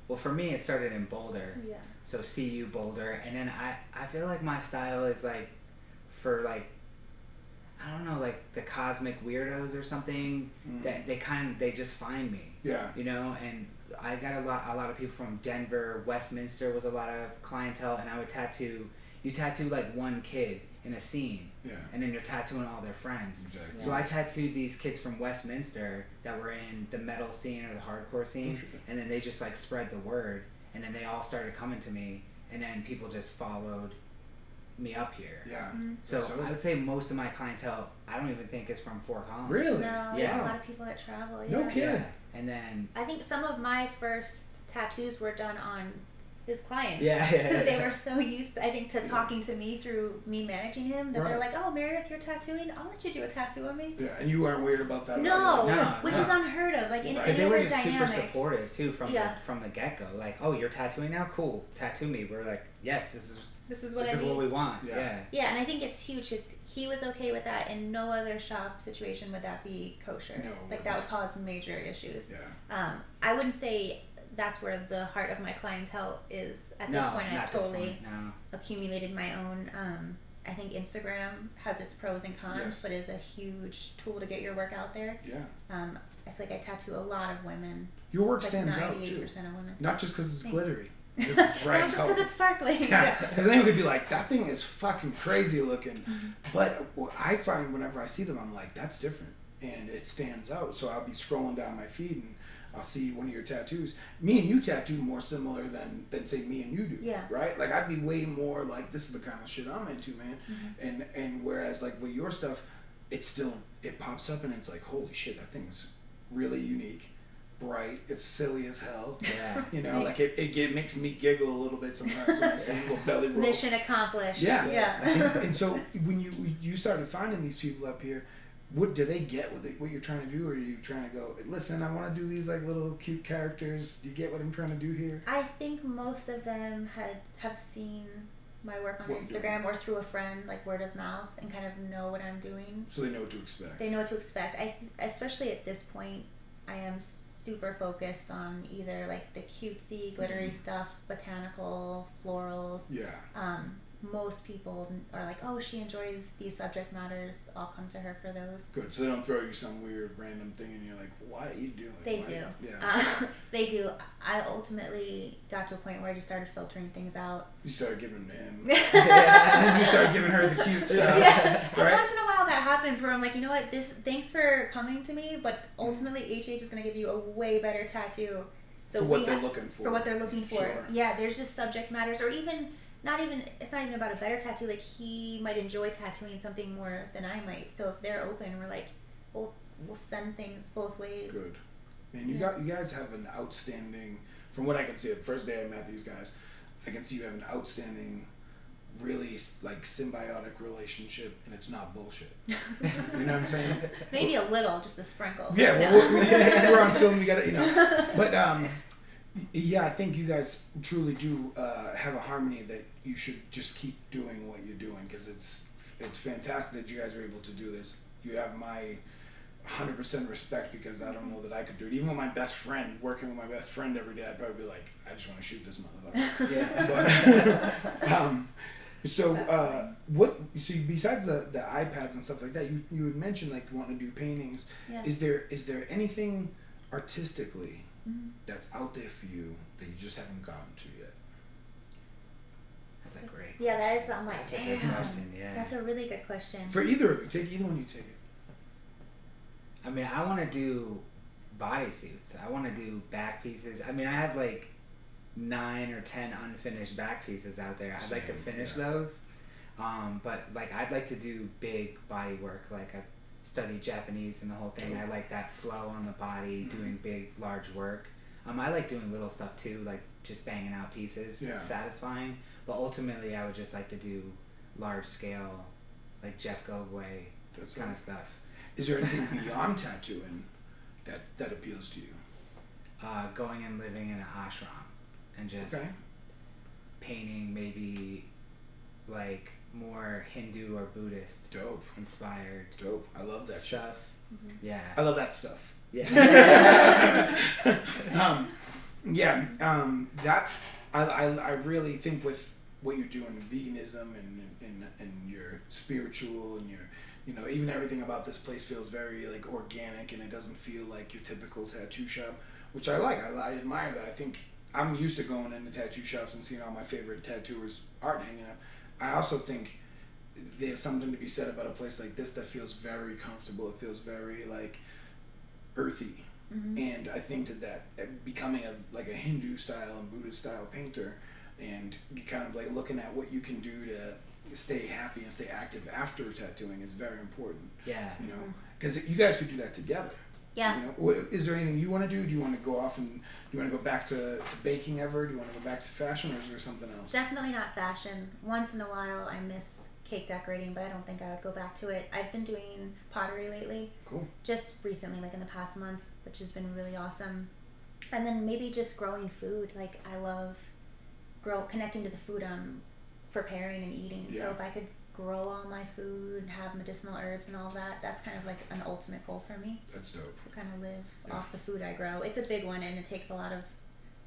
Well, for me, it started in Boulder. Yeah. So CU Boulder, and then I feel like my style is like for like, I don't know, like the cosmic weirdos or something that they just find me. Yeah. And I got a lot of people from Denver, Westminster was a lot of clientele, and I would tattoo you tattoo like one kid in a scene, yeah, and then you're tattooing all their friends. Exactly. So I tattooed these kids from Westminster that were in the metal scene or the hardcore scene, and then they just like spread the word, and then they all started coming to me, and then people just followed me up here. Yeah. So I would say most of my clientele, I don't even think is from Fort Collins. Really? No, Yeah. a lot of people that travel. No Yeah. kidding. Yeah. And then I think some of my first tattoos were done on his clients. Yeah. Because they were so used, I think, to talking to me through me managing him that they're Right. like, "Oh, Meredith, you're tattooing. I'll let you do a tattoo on me." Yeah, and you weren't weird about that. No, No, which no. is unheard of. Like in because any they were other just dynamic. super supportive too from Yeah. the get go. Like, oh, you're tattooing now? Cool, tattoo me. We're like, yes, this is what I need. what we want. Yeah. Yeah. Yeah, and I think it's huge. He was okay with that. In no other shop situation would that be kosher. No, Like that would cause major issues. Yeah. I wouldn't say that's where the heart of my clientele is at this point. I've totally accumulated my own. I think Instagram has its pros and cons, Yes. but is a huge tool to get your work out there. Yeah. I feel like I tattoo a lot of women. Your work Like stands out 98% too. of women. Not just because it's Thanks. glittery. It's bright Not just because color. it's sparkly. Yeah, because anyone could be like, that thing is fucking crazy looking. Mm-hmm. But what I find whenever I see them, I'm like, that's different. And it stands out. So I'll be scrolling down my feed and I'll see one of your tattoos. Me and you tattoo more similar than say me and you do. Yeah. Right? Like I'd be way more like, this is the kind of shit I'm into, man. Mm-hmm. And whereas like with your stuff, it pops up and it's like, holy shit, that thing's really unique. Bright, it's silly as hell. Yeah. You know, like it makes me giggle a little bit sometimes when I see a little belly roll. Mission accomplished. Yeah. Yeah. And so when you started finding these people up here, what do they get with it? What you're trying to do, or are you trying to go, listen, I want to do these like little cute characters. Do you get what I'm trying to do here? I think most of them have seen my work on What you're Instagram or through a friend, like word of mouth, and kind of know what I'm doing. So they know what to expect. They know what to expect. Especially at this point, I am super focused on either like the cutesy, glittery stuff, botanical, florals. Yeah. Most people are like, oh, she enjoys these subject matters. I'll come to her for those. Good. So they don't throw you some weird random thing and you're like, what are you doing? They Why? do. Yeah. They do. I ultimately got to a point where I just started filtering things out. You started giving him. And then you started giving her the cute stuff. Yeah. And Right? once in a while that happens where I'm like, you know what, thanks for coming to me, but ultimately HH is going to give you a way better tattoo. So For what they're looking for. For what they're looking for. Sure. Yeah, there's just subject matters, or even it's not even about a better tattoo. Like he might enjoy tattooing something more than I might. So if they're open, we're like, we'll send things both ways. Good. Man, you guys have an outstanding, from what I can see, the first day I met these guys, I can see you have an outstanding, really like symbiotic relationship, and it's not bullshit. You know what I'm saying? Maybe a little, just a sprinkle. Yeah, No. well, we're on film, you gotta, you know. But yeah, I think you guys truly do have a harmony that you should just keep doing what you're doing, because it's fantastic that you guys are able to do this. You have my 100% respect, because I don't know that I could do it. Even with my best friend, working with my best friend every day, I'd probably be like, I just want to shoot this motherfucker. Yeah. But, so besides the iPads and stuff like that, you had mentioned like wanting to do paintings. Yeah. Is there anything artistically that's out there for you that you just haven't gotten to yet? That's a great. Yeah, that is. I'm like, That's a good damn. question, yeah. That's a really good question. For either of you, take either one. You take it. I mean, I want to do bodysuits. I want to do back pieces. I mean, I have like 9 or 10 unfinished back pieces out there. I'd like to finish those. But like, I'd like to do big body work. Like I studied Japanese and the whole thing. I like that flow on the body, doing big, large work. I like doing little stuff too, like just banging out pieces. Yeah. It's satisfying. But ultimately, I would just like to do large scale, like Jeff Gogway kind of stuff. Is there anything beyond tattooing that appeals to you? Going and living in an ashram and just painting, maybe like more Hindu or Buddhist inspired I love that shit. stuff. Yeah. I love that stuff. Yeah. That I really think with what you're doing with veganism and your spiritual and your, you know, even everything about this place feels very like organic, and it doesn't feel like your typical tattoo shop, which I like. I admire that. I think I'm used to going into tattoo shops and seeing all my favorite tattooers' art hanging up. I also think there's something to be said about a place like this that feels very comfortable. It feels very like earthy. And I think that becoming a Hindu style and Buddhist style painter, and you kind of like looking at what you can do to stay happy and stay active after tattooing is very important. Yeah. You know, because you guys could do that together. Yeah. You know, is there anything you want to do? Do you want to go off and do you want to go back to baking ever? Do you want to go back to fashion, or is there something else? Definitely not fashion. Once in a while, I miss cake decorating, but I don't think I would go back to it. I've been doing pottery lately. Cool. Just recently, like in the past month, which has been really awesome. And then maybe just growing food. Like I love connecting to the food I'm preparing and eating. Yeah. So if I could grow all my food, have medicinal herbs and all that, that's kind of like an ultimate goal for me. That's dope. To kind of live off the food I grow. It's a big one, and it takes a lot of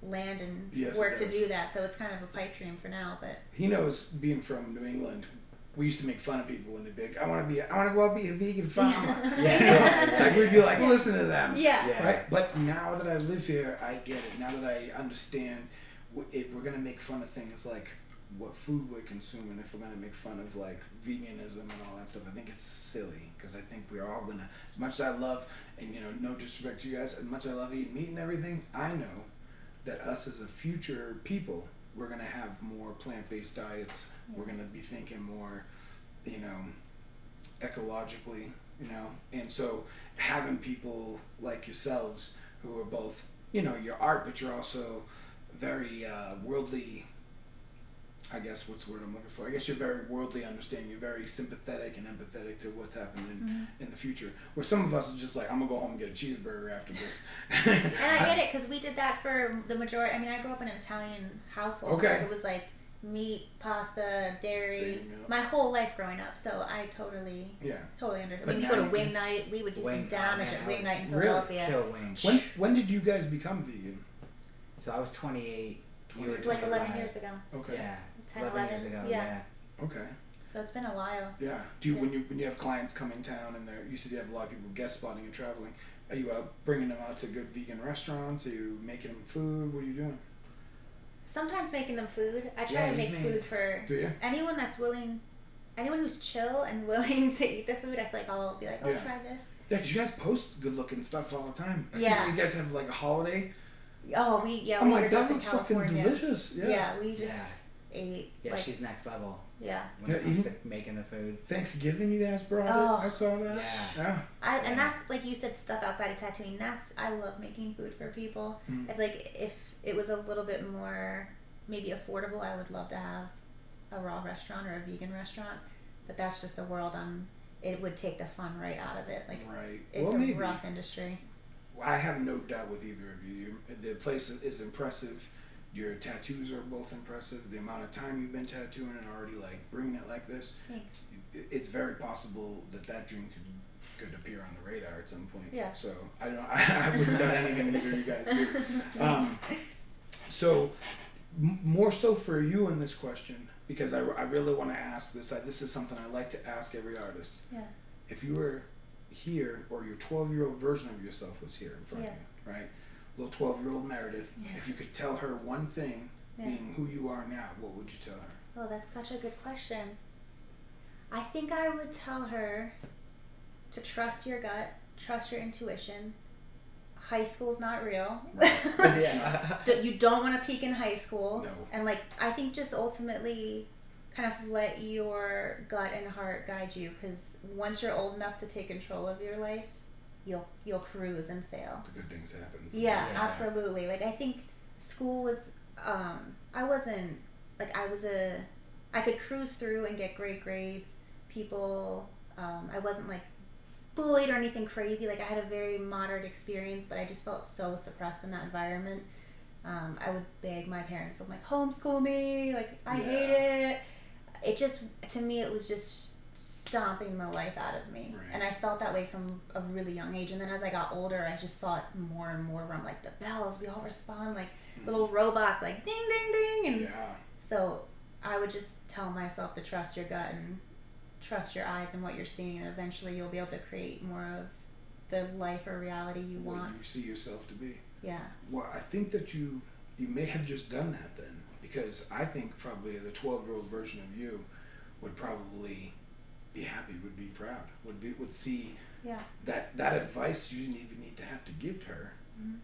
land and work to do that. So it's kind of a pipe dream for now. But he knows, being from New England, we used to make fun of people when they're big. I want to go out and be a vegan farmer. Like we'd be like, listen to them. Yeah. Right. But now that I live here, I get it. Now that I understand, if we're gonna make fun of things like what food we're consuming, if we're gonna make fun of like veganism and all that stuff, I think it's silly, because I think we're all gonna, as much as I love, and you know, no disrespect to you guys, as much as I love eating meat and everything, I know that us as a future people, we're gonna have more plant-based diets. We're gonna be thinking more, you know, ecologically, you know, and so having people like yourselves who are both, you know, your art, but you're also very worldly. I guess what's the word I'm looking for? I guess you're very worldly understanding. You're very sympathetic and empathetic to what's happening in the future. Where some of us are just like, I'm gonna go home and get a cheeseburger after this. And I get it, because we did that for the majority. I mean, I grew up in an Italian household. Okay. Like it was like meat, pasta, dairy, my whole life growing up. So I totally understand. When you go to wing night, we would do some damage at wing night in Philadelphia. Kill wings. When did you guys become vegan? So I was 28. Like 11 years ago. Okay. Yeah. 10, 11 years ago. Yeah. Okay. So it's been a while. Yeah. Do you when you have clients come in town and you said you have a lot of people guest spotting and traveling, are you out bringing them out to good vegan restaurants? Are you making them food? What are you doing? Sometimes making them food. I try to make food for anyone that's willing, anyone who's chill and willing to eat the food. I feel like I'll be like, try this. Yeah, because you guys post good looking stuff all the time. I see you guys have like a holiday. Oh, we were just in California. Fucking delicious. Yeah, we just ate. Yeah, like, she's next level. Yeah. When it comes to making the food. Thanksgiving, you guys brought it. I saw that. Yeah. And that's, like you said, stuff outside of tattooing. I love making food for people. I feel like if it was a little bit more maybe affordable, I would love to have a raw restaurant or a vegan restaurant. But that's just a world it would take the fun right out of it. Like, it's a rough industry. I have no doubt with either of you. The place is impressive. Your tattoos are both impressive. The amount of time you've been tattooing and already like bringing it like this. Thanks. It's very possible that dream could appear on the radar at some point. Yeah. So I wouldn't have done anything either you guys do. So more so for you in this question, because I really want to ask this. This is something I like to ask every artist. Yeah. If you were here, or your 12-year-old version of yourself was here in front of you, right? Little 12-year-old Meredith, if you could tell her one thing, being who you are now, what would you tell her? Oh, that's such a good question. I think I would tell her to trust your gut, trust your intuition. High school's not real. You don't want to peak in high school. No. And like, I think just ultimately kind of let your gut and heart guide you, because once you're old enough to take control of your life, you'll cruise and sail. The good things happen. Yeah, absolutely. Like, I think school was I wasn't like, I could cruise through and get great grades. People, I wasn't like bullied or anything crazy. Like, I had a very moderate experience, but I just felt so suppressed in that environment. I would beg my parents, I'm like, homeschool me, like, I hate it. It just, to me, it was just stomping the life out of me. Right. And I felt that way from a really young age. And then as I got older, I just saw it more and more, where I'm like, the bells, we all respond like little robots, like ding, ding, ding. And so I would just tell myself to trust your gut and trust your eyes and what you're seeing, and eventually you'll be able to create more of the life or reality you want. What you see yourself to be. Yeah. Well, I think that you may have just done that then, because I think probably the 12-year-old version of you would probably be happy, would be proud, would see Yeah. that advice you didn't even need to have to give to her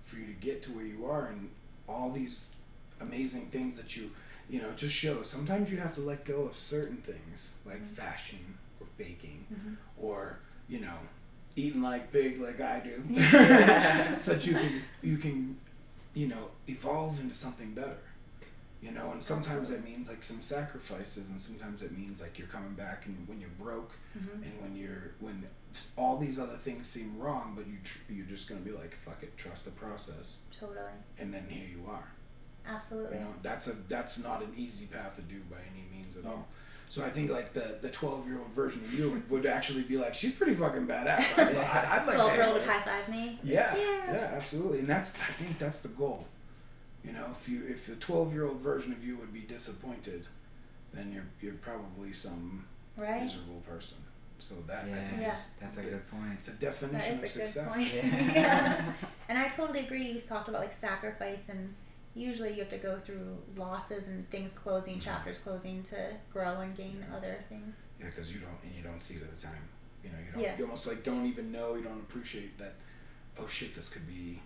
for you to get to where you are, and all these amazing things that you know, just shows sometimes you have to let go of certain things like fashion or baking or, you know, eating like pig like I do so that you can you know, evolve into something better, you know. And sometimes that means like some sacrifices, and sometimes it means like you're coming back and when you're broke and when all these other things seem wrong, but you're just gonna be like, fuck it, trust the process. Totally. And then here you are. Absolutely. You know, that's not an easy path to do by any means at all. So I think like the 12-year-old version of you would actually be like, she's pretty fucking badass. I'd like 12-year-old would high five me. Yeah, absolutely. And I think that's the goal. You know, if the 12-year-old version of you would be disappointed, then you're probably some miserable person. So that I think that's a good point. It's a definition of success. Good point. Yeah. And I totally agree. You talked about like sacrifice, and usually you have to go through losses and things closing, chapters closing to grow and gain other things. Yeah, because you don't see it at the time. You know, you almost like don't even know, you don't appreciate that. Oh shit, this could be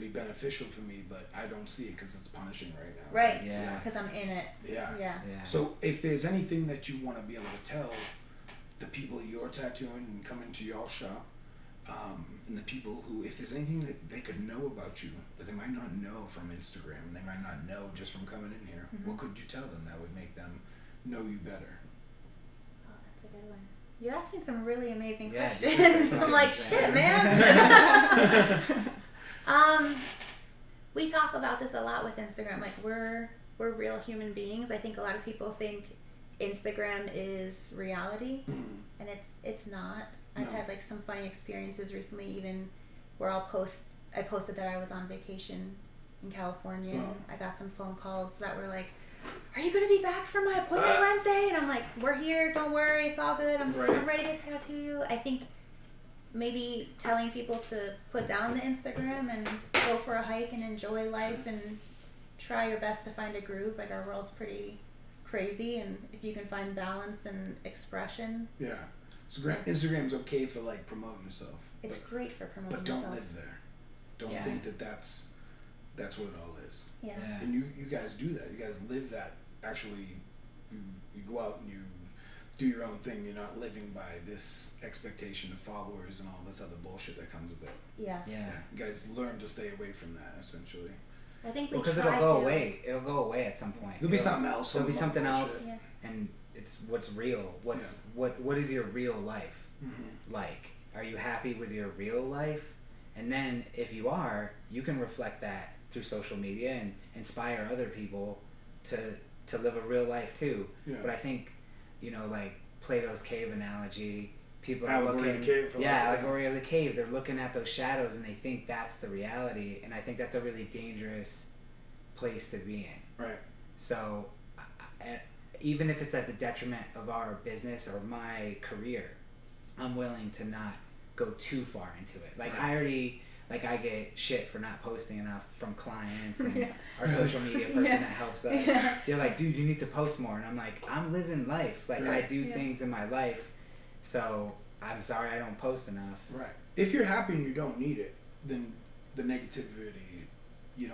beneficial for me, but I don't see it because it's punishing right now. Right. Yeah. Because I'm in it. Yeah. Yeah. So if there's anything that you want to be able to tell the people you're tattooing and coming to your shop, and the people who, if there's anything that they could know about you that they might not know from Instagram, they might not know just from coming in here, what could you tell them that would make them know you better? Oh, that's a good one. You're asking some really amazing Yeah, questions. I'm like, shit, man. We talk about this a lot with Instagram. Like, we're real human beings. I think a lot of people think Instagram is reality, and it's not. I've had like some funny experiences recently, even where I posted that I was on vacation in California, and I got some phone calls that were like, "Are you gonna be back for my appointment Wednesday?" And I'm like, "We're here, don't worry, it's all good. I'm ready to tattoo you." I think maybe telling people to put down the Instagram and go for a hike and enjoy life and try your best to find a groove. Like, our world's pretty crazy, and if you can find balance and expression. Yeah. So Instagram's okay for like promoting yourself. It's great for promoting yourself. But don't live there. Don't think that that's what it all is. Yeah. And you guys do that. You guys live that. Actually, you go out and you do your own thing. You're not living by this expectation of followers and all this other bullshit that comes with it. Yeah. You guys learn to stay away from that, essentially. I think we because it'll go away. It'll go away at some point. There'll be something else. There'll be something else, and it's what's real. What is your real life like? Are you happy with your real life? And then if you are, you can reflect that through social media and inspire other people to live a real life too. Yeah. But I think, you know, like Plato's cave analogy, people are looking, allegory of the cave. They're looking at those shadows and they think that's the reality, and I think that's a really dangerous place to be in. Right. So, even if it's at the detriment of our business or my career, I'm willing to not go too far into it. Like I get shit for not posting enough from clients and our social media person that helps us. They're like, dude, you need to post more. And I'm like, I'm living life. Like I do things in my life. So I'm sorry I don't post enough. Right. If you're happy and you don't need it, then the negativity, you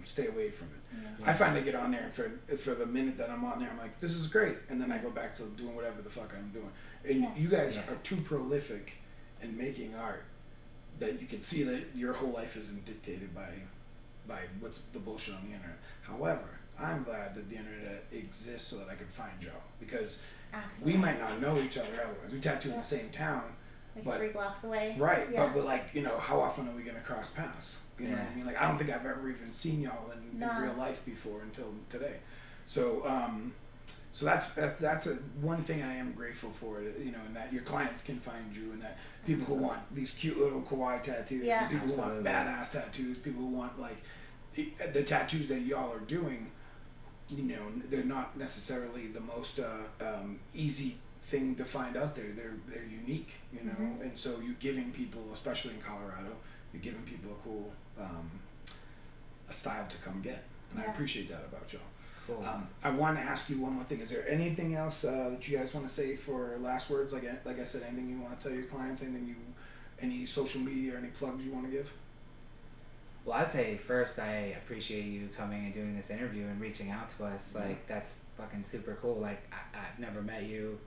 stay away from it. Yeah. I find I get on there and for the minute that I'm on there, I'm like, this is great. And then I go back to doing whatever the fuck I'm doing. And you guys are too prolific in making art that you can see that your whole life isn't dictated by what's the bullshit on the internet. However, I'm glad that the internet exists so that I can find y'all, because we might not know each other otherwise. We tattoo in the same town, like 3 blocks away. Right, but like, how often are we gonna cross paths? You know what I mean? Like, I don't think I've ever even seen y'all in real life before until today. So so that's one thing I am grateful for, and that your clients can find you, and that people who want these cute little Kawai tattoos, people who want badass tattoos, people who want like the tattoos that y'all are doing, they're not necessarily the most easy thing to find out there. They're unique, and so you're giving people, especially in Colorado, you're giving people a cool a style to come get, and I appreciate that about y'all. Cool. I want to ask you one more thing. Is there anything else that you guys want to say for last words? Like I said, anything you want to tell your clients? Any social media or any plugs you want to give? Well, I'd say first, I appreciate you coming and doing this interview and reaching out to us. Like, that's fucking super cool. Like, I've never met you.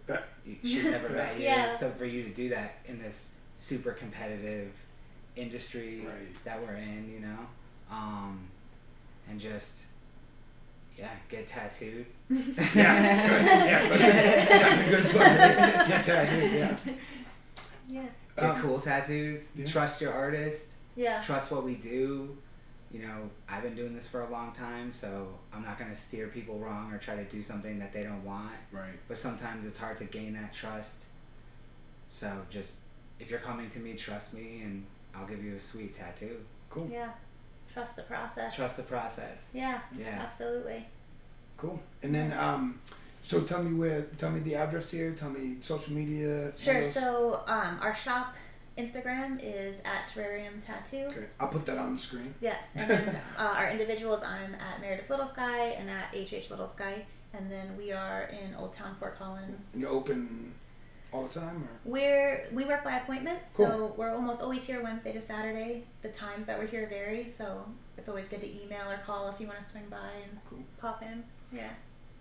She's never met you. Yeah. So for you to do that in this super competitive industry that we're in, you know, and just, get tattooed. That's a good plug. Get tattooed, Yeah. Get cool tattoos. Yeah. Trust your artist. Yeah. Trust what we do. You know, I've been doing this for a long time, so I'm not going to steer people wrong or try to do something that they don't want. Right. But sometimes it's hard to gain that trust. So just, if you're coming to me, trust me, and I'll give you a sweet tattoo. Cool. Yeah. Trust the process. Trust the process. Yeah. Yeah. Absolutely. Cool. And then, so tell me the address here. Tell me social media. Sure. handles. So, our shop Instagram is at Terrarium Tattoo. Okay, I'll put that on the screen. Yeah, and then our individuals, I'm at Meredith Little Sky and at HH Little Sky, and then we are in Old Town Fort Collins. And you're open all the time, or? We work by appointment, so we're almost always here Wednesday to Saturday. The times that we're here vary, so it's always good to email or call if you want to swing by and pop in. Yeah.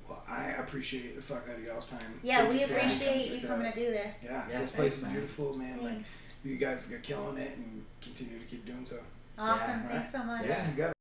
Well, I appreciate the fuck out of y'all's time. Yeah, Thank we you for appreciate you coming to do this. Yeah, Yeah, this place is thanks, man. beautiful, man. Thanks. Like, you guys are killing it and continue to keep doing so. Awesome. Yeah, Thanks so much. Yeah, you got it.